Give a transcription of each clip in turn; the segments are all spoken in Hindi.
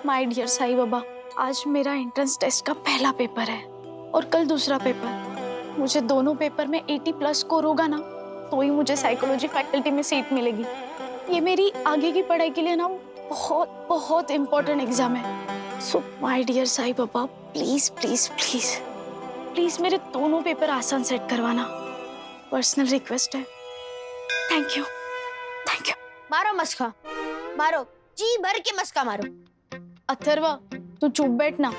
माय डियर साईं बाबा, आज मेरा एंट्रेंस टेस्ट का पहला पेपर है और कल दूसरा पेपर। मुझे दोनों पेपर में 80+ स्कोर होगा ना, तो ही मुझे साइकोलॉजी फैकल्टी में सीट मिलेगी। ये मेरी आगे की पढ़ाई के लिए ना बहुत बहुत इम्पोर्टेंट एग्जाम है। So my dear Sai Baba, please please please please मेरे दोनों पेपर आसान सेट करवाना। पर्सनल रिक्वेस्ट है। Thank you thank you. मारो मस्का, मारो जी भर के मस्का मारो। अथर्वा, तू चुप बैठ ना।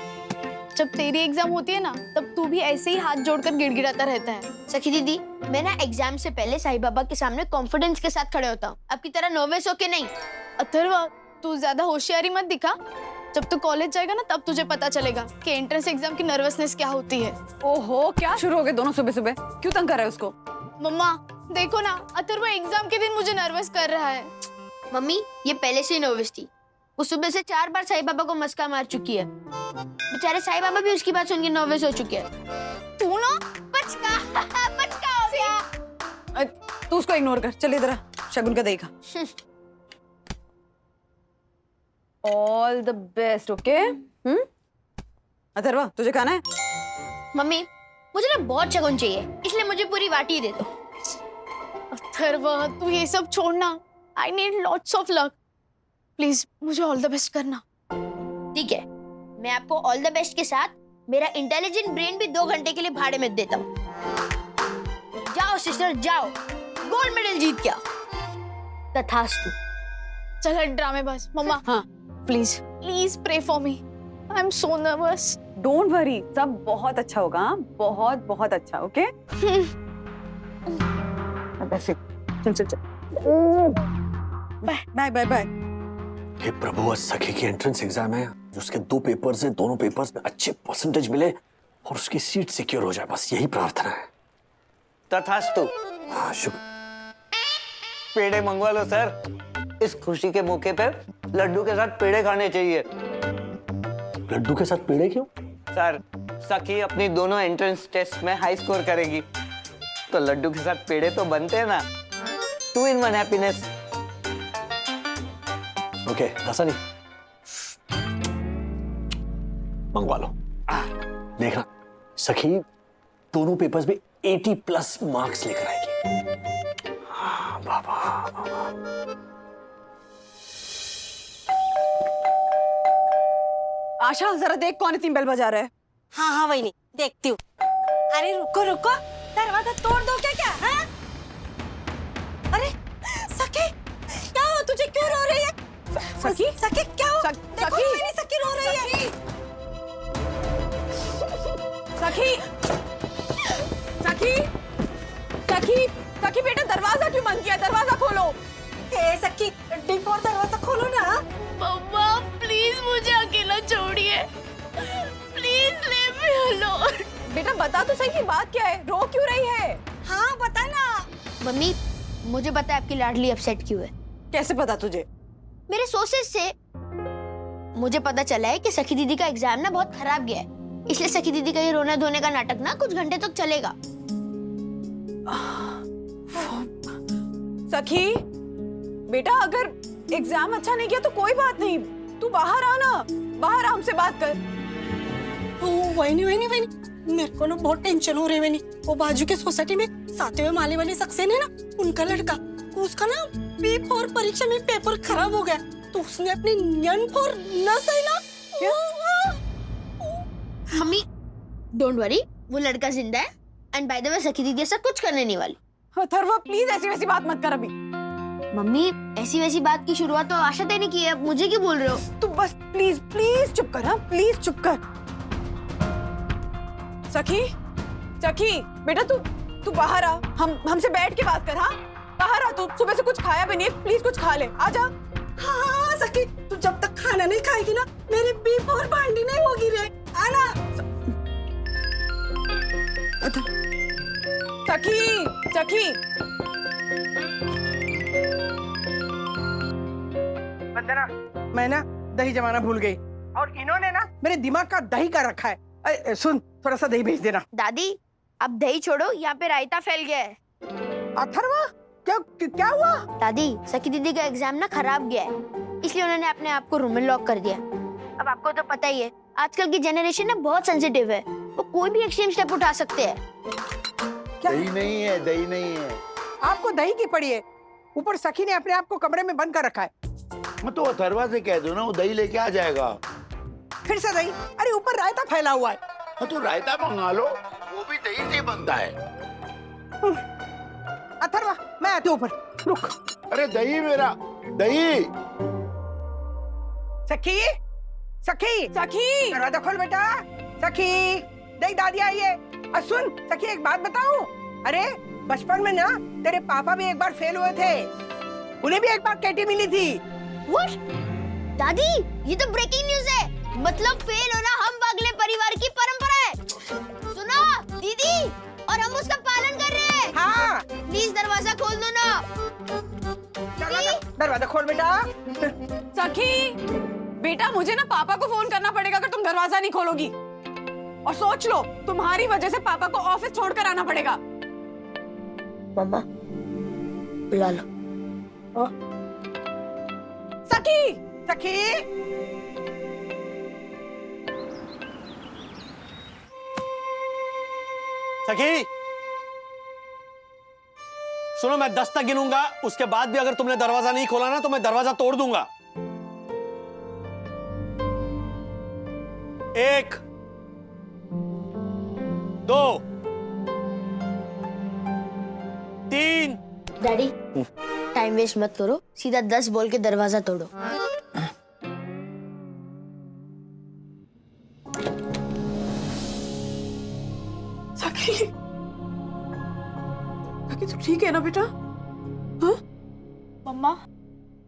जब तेरी एग्जाम होती है ना, तब तू भी ऐसे ही हाथ जोड़कर गिड़गिड़ाता रहता है। सखी दीदी, मैं ना एग्जाम से पहले साईं बाबा के सामने कॉन्फिडेंस के साथ खड़े होता हूँ, आपकी तरह नर्वस होके नहीं। अथर्वा, तू ज्यादा होशियारी मत दिखा। जब तू कॉलेज जाएगा ना, तब तुझे पता चलेगा कि एंट्रेंस एग्जाम की नर्वसनेस क्या होती है। ओहो, क्या शुरू हो गए दोनों सुबह सुबह? क्यों तंग कर रहे हो उसको? मम्मा देखो ना, अथर्वा एग्जाम के दिन मुझे नर्वस कर रहा है। मम्मी, ये पहले से ही नर्वस थी। वो सुबह से 4 बार साईं बाबा को मस्का मार चुकी है। बेचारे साईं बाबा भी उसकी बात सुन के नर्वस हो चुके हैं। तू ना पचका पचका हो गया। तू उसको इग्नोर कर। चल इधर आ, शगुन का दही खा। All the best. Okay. Atharva, तुझे खाना है? मम्मी, मुझे ना बहुत शगुन चाहिए, इसलिए मुझे पूरी वाटी दे दो। अथर्वा, तू ये सब छोड़ना। I need lots of luck. Please मुझे ऑल द बेस्ट करना। ठीक है, मैं आपको ऑल द बेस्ट के साथ मेरा इंटेलिजेंट ब्रेन भी 2 घंटे के लिए भाड़े में देता हूँ। जाओ सिस्टर जाओ, गोल्ड मेडल जीत के आओ। तथास्तु। चल ड्रामेबाज। मम्मा हाँ, please please pray for me. I am so nervous. Don't worry, सब बहुत अच्छा होगा। हाँ? बहुत बहुत अच्छा। ओके। चल चल चल। Bye bye bye. हे प्रभु, आज सखी की एंट्रेंस एग्जाम है, जो उसके 2 पेपर्स हैं, दोनों पेपर्स में अच्छे परसेंटेज मिले और उसकी सीट सिक्योर हो जाए, बस यही प्रार्थना है। तथास्तु। हाँ, शुक्र। पेड़े मंगवा लो सर। इस खुशी के मौके पर लड्डू के साथ पेड़े खाने चाहिए। लड्डू के साथ पेड़े क्यों? सर, सखी अपनी दोनों एंट्रेंस टेस्ट में हाई स्कोर करेगी, तो लड्डू के साथ पेड़े तो बनते हैं ना। 2 in 1 हैप्पीनेस। ओके, ऐसा नहीं, मंगवा लो। देखना, सखी दोनों पेपर्स में 80+ मार्क्स लेकर आएगी। हाँ, बाबा बाबा। आशा, जरा देख कौन इतनी बेल बजा रहा है। हाँ हाँ वही नहीं देखती हूँ। अरे रुको रुको, दरवाजा तोड़ दो क्या? हाँ? अरे सखी, क्या हो तुझे? क्यों रो रही है? सखी? सखी क्या हो? देखो सखी? मेरी सखी रो रही है। सखी सखी सखी सखी बेटा, दरवाजा क्यों बंद किया? दरवाजा खोलो। ए सखी, डिप और दरवाजा खोलो ना। मम्मा प्लीज मुझे अकेला छोड़िए। Please leave me alone. बेटा बता तो सही कि बात क्या है, रो क्यों रही है? हाँ बता ना। मम्मी, मुझे पता है आपकी लाडली अपसेट क्यों है। कैसे पता तुझे? मेरे सोर्सेज से मुझे पता चला है कि सखी दीदी का एग्जाम ना बहुत खराब गया है, इसलिए सखी दीदी का ये रोने धोने का नाटक ना कुछ घंटे तक चलेगा। सखी बेटा, अगर एग्जाम अच्छा नहीं किया तो कोई बात नहीं, तू बाहर आ ना, बाहर हमसे बात कर। वही नहीं, मेरे को ना बहुत टेंशन हो रही है। वो बाजू के सोसाइटी में 7वें माले वाली सक्सेन है ना, उनका लड़का, उसका ना P4 परीक्षा में पेपर खराब हो गया, तो उसने अपनी N4 न सही ना। मम्मी डोंट वरी, वो लड़का जिंदा है एंड बाय द वे सखी दीदी ऐसा कुछ करने नहीं वाली। अथर्वा प्लीज ऐसी वैसी बात मत कर अभी। मम्मी, ऐसी वैसी बात की शुरुआत तो आशा ने की है, अब मुझे क्यों बोल रहे हो? तू बस प्लीज प्लीज चुप कर। हाँ प्लीज चुप कर। सखी सखी बेटा, तू बाहर आ, हमसे बैठ के बात कर। हाँ बाहर आ, तू सुबह से कुछ खाया भी नहीं, प्लीज कुछ खा ले, आजा। हाँ सखी, तू जब तक खाना नहीं खाएगी ना, मेरी P4 भांडी नहीं होगी रे। आना। सखी सखी वंदना, मैं ना दही जमाना भूल गई और इन्होंने ना मेरे दिमाग का दही कर रखा है। सुन, थोड़ा सा दही भेज देना। दादी, अब दही छोड़ो, यहाँ पे रायता फैल गया है। अथर्वा, क्या हुआ? दादी, सखी दीदी का एग्जाम ना खराब गया है, इसलिए उन्होंने अपने आप को रूम में लॉक कर दिया। अब आपको तो पता ही है, आजकल की जनरेशन ना बहुत सेंसिटिव है, वो कोई भी एक्सट्रीम स्टेप उठा सकते हैं। दही नहीं है, दही नहीं है। आपको दही की पड़ी है, ऊपर सखी ने अपने आप को कमरे में बंद कर रखा है। मैं तो अथर्वा से कह दो ना, वो दही लेके आ जाएगा। फिर से दही? अरे ऊपर रायता फैला हुआ है। हाँ तो रायता मंगा लो, वो भी दही से बनता है। अथर्वा मैं आती हूँ ऊपर, रुक। अरे दही मेरा, दही। सखी, सखी, सखी दरवाजा खोल बेटा। सखी, देख दादी आई है। और सुन सखी, एक बात बताऊं? अरे बचपन में ना तेरे पापा भी एक बार फेल हुए थे, उन्हें भी एक बार केटी मिली थी। What? दादी, ये तो ब्रेकिंग न्यूज है। मतलब फेल होना हम वागले परिवार की परंपरा है। सुनो दीदी, और हम उसका पालन कर रहे हैं। हाँ, प्लीज दरवाजा खोल दो ना। दरवाजा खोल बेटा। सखी, बेटा मुझे ना पापा को फोन करना पड़ेगा अगर तुम दरवाजा नहीं खोलोगी। और सोच लो, तुम्हारी वजह से पापा को ऑफिस छोड़कर आना पड़ेगा। मम्मा, बुला लो। सखी, सखी, सखी, सुनो, मैं 10 तक गिनूंगा, उसके बाद भी अगर तुमने दरवाजा नहीं खोला ना तो मैं दरवाजा तोड़ दूंगा। 1, 2, 3। डैडी, टाइम वेस्ट मत करो, सीधा 10 बोल के दरवाजा तोड़ो। सखी, सखी तू ठीक है ना बेटा? हाँ? मम्मा,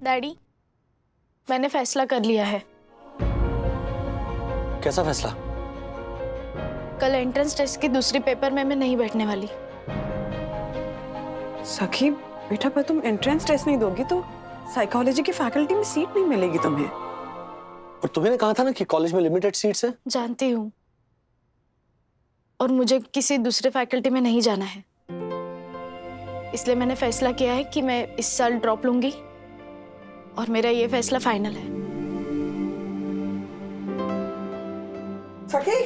डैडी, मैंने फैसला कर लिया है। कैसा फैसला? कल एंट्रेंस टेस्ट के दूसरे पेपर में मैं नहीं बैठने वाली। सखी बेटा, पर तुम एंट्रेंस टेस्ट नहीं दोगी तो साइकोलॉजी की फैकल्टी में सीट नहीं मिलेगी तुम्हें। और तुम्हें कहा था ना कि कॉलेज में लिमिटेड सीट्स हैं। जानती हूँ, और मुझे किसी दूसरे फैकल्टी में नहीं जाना है, इसलिए मैंने फैसला किया है कि मैं इस साल ड्रॉप लूंगी, और मेरा ये फैसला फाइनल है। सखी,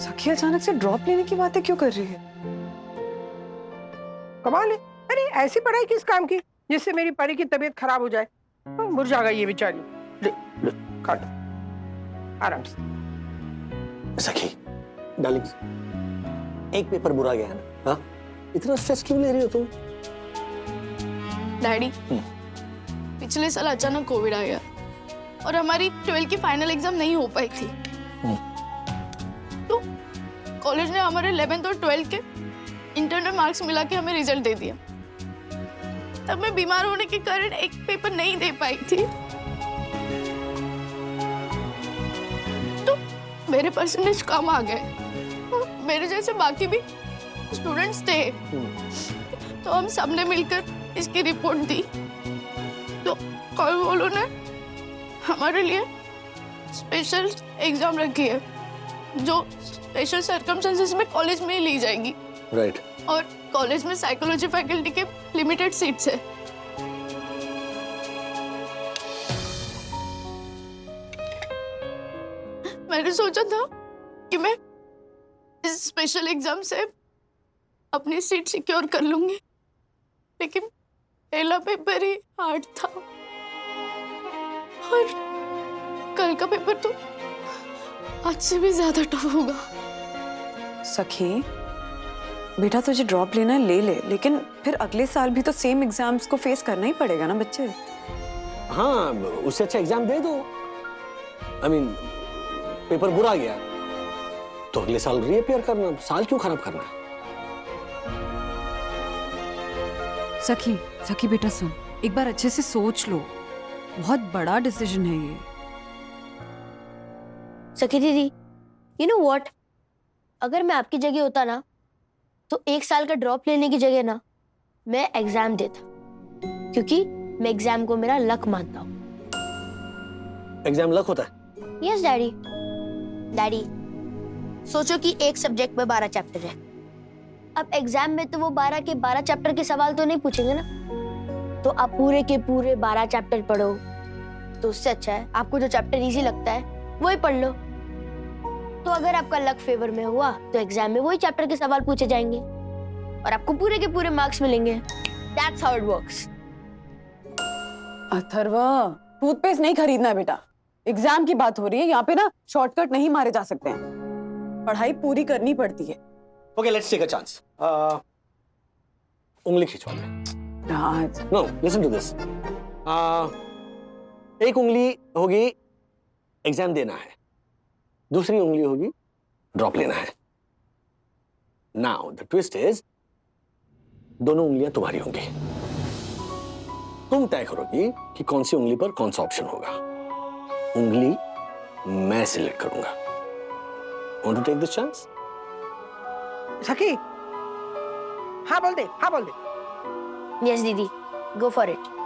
सखी अचानक से ड्रॉप लेने की बातें क्यों कर रही है? कमाल है। अरे ऐसी पढ़ाई किस काम की जिससे मेरी परी की तबीयत खराब हो जाए? मुरझा गई ये बेचारी। ले, ले, काट आराम से। सखी, डार्लिंग, एक पेपर बुरा गया ना, हाँ? इतना स्ट्रेस क्यों ले रही हो तुम? डैडी, पिछले साल अचानक कोविड आ गया और हमारी 12th की फाइनल एग्जाम नहीं हो पाई थी। तो कॉलेज ने हमारे 11th और 12th के इंटरनल मार्क्स मिला के हमें रिजल्ट दे दिया। तब मैं बीमार होने के कारण एक पेपर नहीं दे पाई थी, तो मेरे परसेंटेज कम आ गए। मेरे जैसे बाकी भी स्टूडेंट्स थे, तो हम सबने मिलकर इसकी रिपोर्ट दी। तो कॉलेज वालों ने हमारे लिए स्पेशल एग्जाम रखी है, जो स्पेशल सर्कमस्टेंसेस में कॉलेज में ली जाएगी। राइट। और कॉलेज में साइकोलॉजी फैकल्टी के लिमिटेड सीट्स है। मैंने सोचा था कि मैं इस स्पेशल एग्जाम से अपनी सीट सिक्योर कर लूंगी, लेकिन पहला पेपर ही हार्ड था, और कल का पेपर तो आज से भी ज्यादा टफ होगा। सखी बेटा, तुझे ड्रॉप लेना है ले ले, लेकिन फिर अगले साल भी तो सेम एग्जाम्स को फेस करना ही पड़ेगा ना बच्चे। हाँ, उससे अच्छा एग्जाम दे दो। आई मीन, पेपर बुरा गया तो अगले साल रीअपियर करना, साल क्यों खराब करना है? सखी, सखी बेटा सुन, एक बार अच्छे से सोच लो, बहुत बड़ा डिसीजन है ये। सखी दीदी, यू नो व्हाट, अगर मैं आपकी जगह होता ना तो 1 साल का ड्रॉप लेने की जगह ना मैं एग्जाम देता, क्योंकि मैं एग्जाम को मेरा लक मानता हूँ। एग्जाम लक होता है? Yes daddy. डैडी, सोचो कि एक सब्जेक्ट में 12 चैप्टर है। अब एग्जाम में तो वो 12 के 12 चैप्टर के सवाल तो नहीं पूछेंगे ना, तो आप पूरे के पूरे 12 चैप्टर पढ़ो, तो उससे अच्छा है आपको जो चैप्टर इजी लगता है वही पढ़ लो। तो अगर आपका लक फेवर में हुआ तो एग्जाम में वही चैप्टर के सवाल पूछे जाएंगे और आपको पूरे के पूरे मार्क्स मिलेंगे। That's how it works. Atharva, toothpaste नहीं खरीदना है बेटा, एग्जाम की बात हो रही है, यहाँ पे ना शॉर्टकट नहीं मारे जा सकते हैं, पढ़ाई पूरी करनी पड़ती है। Okay, let's take a chance. उंगली खिंचवा दे। Raj, no, listen to this. एक उंगली होगी एग्जाम देना है, दूसरी उंगली होगी ड्रॉप लेना है। नाउ द ट्विस्ट इज दोनों उंगलियां तुम्हारी होंगी। तुम तय करोगी कि कौन सी उंगली पर कौन सा ऑप्शन होगा। उंगली मैं सिलेक्ट करूंगा। Want to take this chance? Sakhi, हाँ बोल दे, हाँ बोल दे। यस दीदी, गो फॉर इट।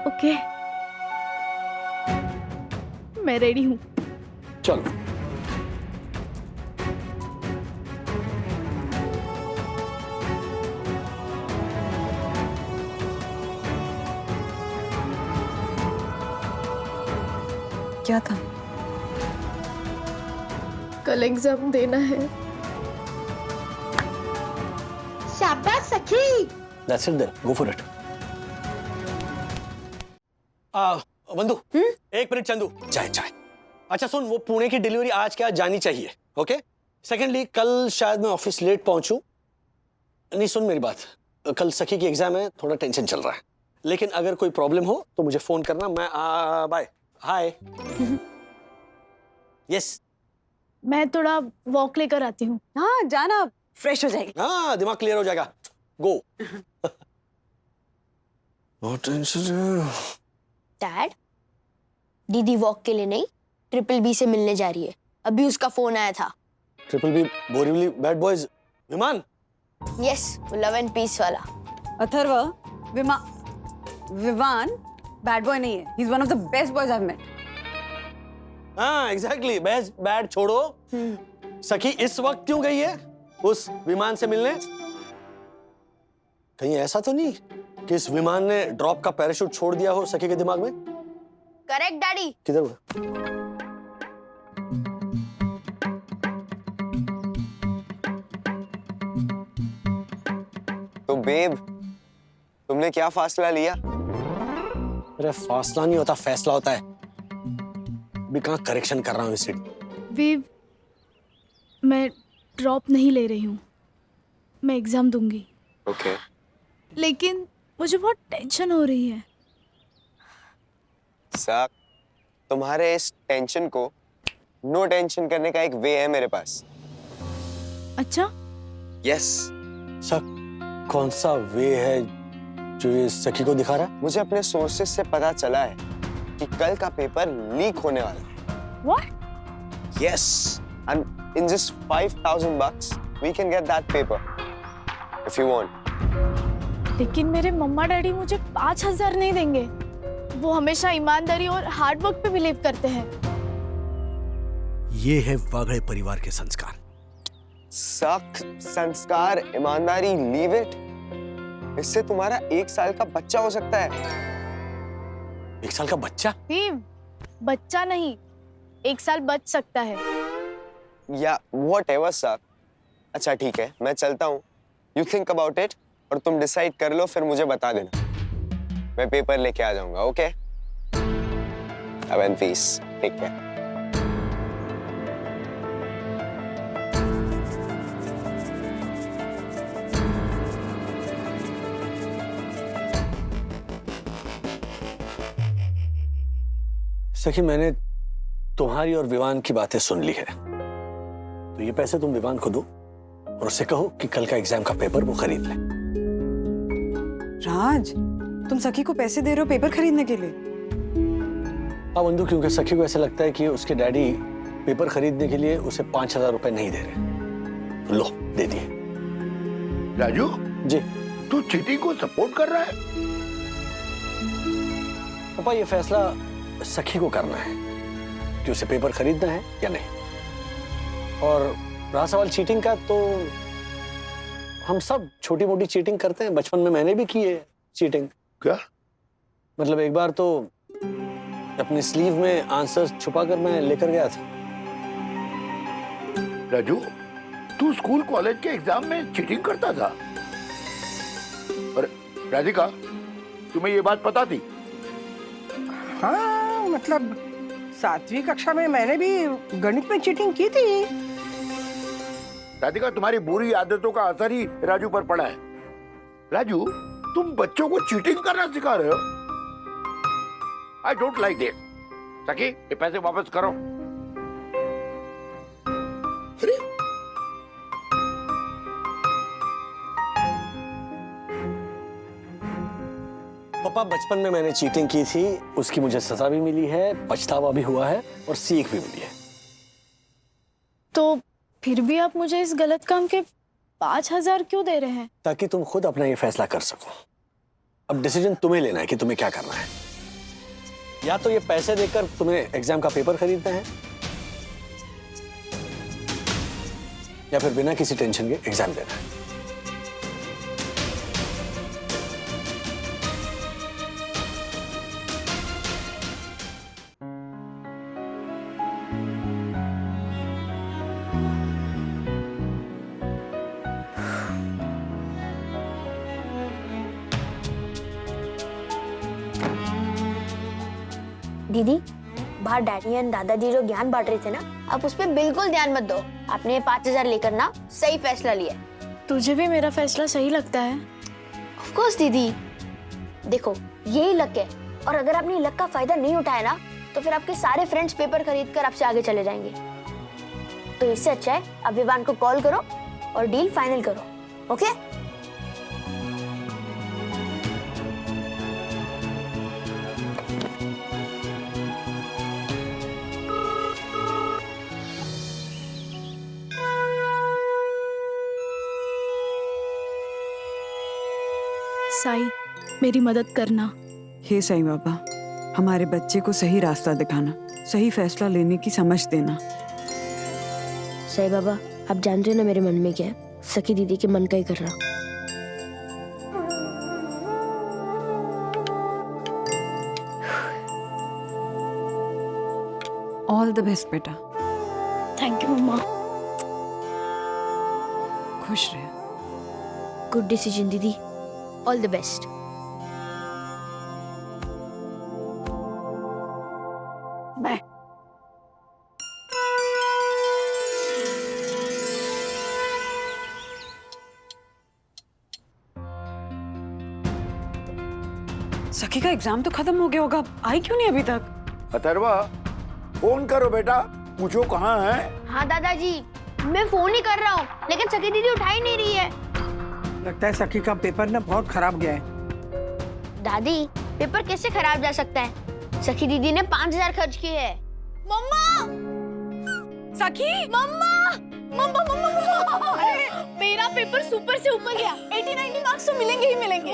ओके, मैं रेडी हूँ। चलो। क्या था? कल एग्जाम देना है। शाबाश सखी। That's it then. Go for it. बंधु, एक मिनट चंदू, चाय चाय। अच्छा सुन, वो पुणे की डिलीवरी आज के आज जानी चाहिए, ओके? सेकेंडली, कल शायद मैं ऑफिस लेट पहुंचूं। नहीं, सुन मेरी बात, कल सखी की एग्जाम है, थोड़ा टेंशन चल रहा है, लेकिन अगर कोई प्रॉब्लम हो तो मुझे फोन करना। मैं बाय। हाय। यस। मैं थोड़ा वॉक लेकर आती हूँ। हाँ जाना, फ्रेश हो जाएगी। हाँ, दिमाग क्लियर हो जाएगा। गो। No tension. डैड, दीदी वॉक के लिए नहीं, ट्रिपल बी से मिलने जा रही है। अभी उसका फोन आया था। Triple B Borivali bad boys Vivaan? Yes, love and peace वाला। अथर्वा, विवान बैड बॉय नहीं है, he is one of the best boys I have met. हाँ एग्जैक्टली, बेस्ट बैड छोड़ो। सखी इस वक्त क्यों गई है उस विमान से मिलने? कहीं ऐसा तो नहीं कि इस विमान ने ड्रॉप का पैराशूट छोड़ दिया हो सखी के दिमाग में? Correct daddy. किधर हुआ? तो बेब, तुमने क्या फासला लिया? अरे फासला नहीं होता, फैसला होता है। भी कहाँ करेक्शन कर रहा हूँ इसे। विव, मैं ड्रॉप नहीं ले रही हूँ, मैं एग्जाम दूंगी। ओके। लेकिन मुझे बहुत टेंशन हो रही है। साक, तुम्हारे इस टेंशन को नो टेंशन करने का एक वे है मेरे पास। अच्छा? यस। सर, कौन सा वे है जो ये सखी को दिखा रहा है? मुझे अपने सोर्सेस से पता चला है कि कल का पेपर लीक होने वाला है। What? Yes, and in just $5,000 we can get that paper if you want. लेकिन मेरे मम्मा डैडी मुझे 5,000 नहीं देंगे। वो हमेशा ईमानदारी और हार्ड वर्क पे बिलीव करते हैं। ये है वागड़े परिवार के संस्कार। सख्त संस्कार, ईमानदारी, लीव इट। इससे तुम्हारा 1 साल का बच्चा हो सकता है। 1 साल का बच्चा? विव, बच्चा नहीं, 1 साल बच सकता है। या whatever सर। अच्छा ठीक है, मैं चलता हूँ। You think about it और तुम डिसाइड कर लो, फिर मुझे बता देना। मैं पेपर लेके आ जाऊंगा, okay? Love and peace. Take care. सखी, मैंने तुम्हारी और विवान की बातें सुन ली है, तो ये पैसे तुम विवान को दो और उससे कहो कि कल का एग्जाम का पेपर वो खरीद ले। राज, तुम सखी को पैसे दे रहे हो पेपर खरीदने के लिए? हाँ बंधु, क्योंकि सखी को ऐसा लगता है कि उसके डैडी पेपर खरीदने के लिए उसे 5,000 रुपए नहीं दे रहे। तो लो, दे दिए। राजू, जी तू चीटिंग को सपोर्ट कर रहा है? पापा, ये फैसला सखी को करना है कि उसे पेपर खरीदना है या नहीं। और रहा सवाल चीटिंग का, तो हम सब छोटी मोटी चीटिंग करते हैं, बचपन में मैंने भी की है चीटिंग। क्या? मतलब एक बार तो अपनी स्लीव में आंसर छुपा कर मैं लेकर गया था। राजू, तू स्कूल कॉलेज के एग्जाम में चीटिंग करता था? और राधिका, तुम्हें ये बात पता थी? हाँ, मतलब 7वीं कक्षा में मैंने भी गणित में चीटिंग की थी। राधिका, तुम्हारी बुरी आदतों का असर ही राजू पर पड़ा है। राजू, तुम बच्चों को चीटिंग करना सिखा रहे हो? I don't like this. सखी, ये पैसे वापस करो। अरे, पापा, बचपन में मैंने चीटिंग की थी, उसकी मुझे सजा भी मिली है, पछतावा भी हुआ है और सीख भी मिली है। तो फिर भी आप मुझे इस गलत काम के 5,000 क्यों दे रहे हैं? ताकि तुम खुद अपना ये फैसला कर सको। अब डिसीजन तुम्हें लेना है कि तुम्हें क्या करना है। या तो ये पैसे देकर तुम्हें एग्जाम का पेपर खरीदना है, या फिर बिना किसी टेंशन के एग्जाम देना है। दीदी, बाहर डैडी एंड दादाजी जो ज्ञान बांट रहे थे ना, आप उस पर बिल्कुल ध्यान मत दो। आपने 5,000 लेकर ना सही फैसला लिया। तुझे भी मेरा फैसला सही लगता है? ऑफ कोर्स दीदी। देखो, यही लक है, और अगर आपने लक का फायदा नहीं उठाया ना, तो फिर आपके सारे फ्रेंड्स पेपर खरीद कर आपसे आगे चले जाएंगे। तो इससे अच्छा है आप विवान को कॉल करो और डील फाइनल करो। ओके? साई, मेरी मदद करना। हे साईं बाबा, हमारे बच्चे को सही रास्ता दिखाना, सही फैसला लेने की समझ देना। साईं बाबा, आप जानते हो ना मेरे मन में क्या है? सखी दीदी के मन का ही करना। ऑल द बेस्ट बेटा। थैंक यू मम्मा। खुश रहे। गुड डिसीजन दीदी। All the best. बाय। सखी का एग्जाम तो खत्म हो गया होगा, आई क्यों नहीं अभी तक? अथर्वा, फोन करो बेटा, पूछो कहाँ है। हाँ दादाजी, मैं फोन ही कर रहा हूँ, लेकिन सखी दीदी उठा ही नहीं रही है। लगता है सखी का पेपर ना बहुत खराब गया है। दादी, पेपर कैसे खराब जा सकता है? सखी दीदी ने 5,000 खर्च किए है। मम्मा! सखी! मम्मा! मम्मा मम्मा मम्मा! अरे, मेरा पेपर सुपर से ऊपर गया। 80-90 मार्क्स तो मिलेंगे ही मिलेंगे।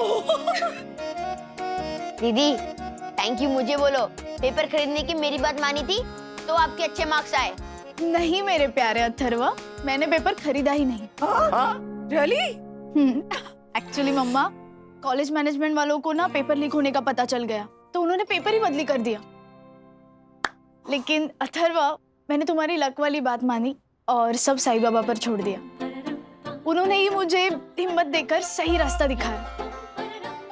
दीदी, थैंक यू मुझे बोलो। पेपर खरीदने की मेरी बात मानी थी, तो आपके अच्छे मार्क्स आए। नहीं मेरे प्यारे अथर्वा, मैंने पेपर खरीदा ही नहीं। रियली? एक्चुअली मम्मा, कॉलेज मैनेजमेंट वालों को ना पेपर लीक होने का पता चल गया, तो उन्होंने पेपर ही बदली कर दिया। लेकिन अथर्वा, मैंने तुम्हारी लक वाली बात मानी और सब साईं बाबा पर छोड़ दिया। उन्होंने ही मुझे हिम्मत देकर सही रास्ता दिखाया।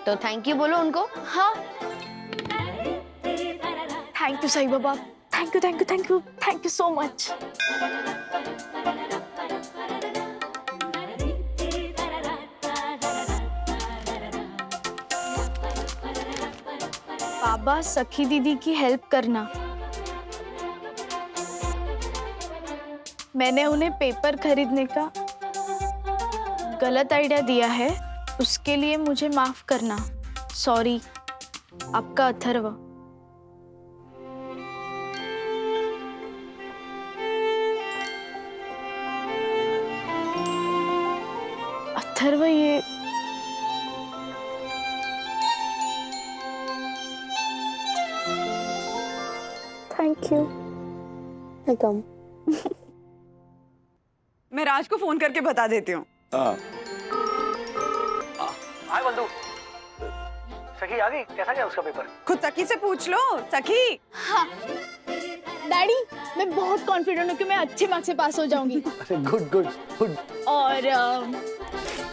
तो थैंक यू बोलो उनको। हाँ, thank you Sai Baba. Thank you thank you thank you thank you so much. Baba, सखी दीदी की हेल्प करना। मैंने उन्हें पेपर खरीदने का गलत आइडिया दिया है, उसके लिए मुझे माफ करना। सॉरी। आपका अथर्व। अथर्व, ये थैंक यू। वेलकम। मैं राज को फोन करके बता देती हूँ। हाँ। हाय बंधु, सखी आ गई, कैसा गया उसका पेपर? खुद सखी से पूछ लो। सखी, हाँ डैडी, मैं बहुत कॉन्फिडेंट हूँ कि मैं अच्छे मार्क्स से पास हो जाऊंगी। अरे गुड गुड गुड। और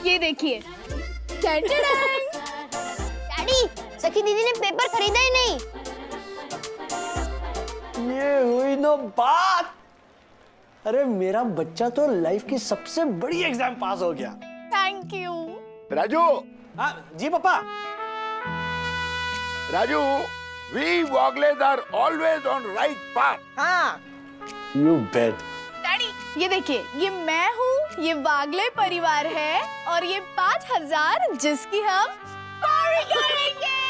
ये देखिए, डैडी, सखी दीदी ने पेपर खरीदा ही नहीं। ये हुई ना बात। अरे मेरा बच्चा तो लाइफ की सबसे बड़ी एग्जाम पास हो गया। Thank you. राजू, हाँ जी पापा। Raju, we Wogles are always on right path. हाँ, You bet. डैडी, ये देखिए, ये मैं हूँ, ये वागले परिवार है और ये 5000 जिसकी हम पार्टी करेंगे।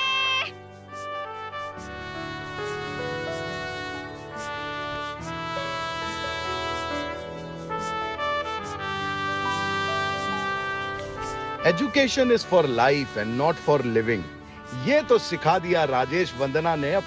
Education is for life and not for living. ये तो सिखा दिया राजेश वंदना ने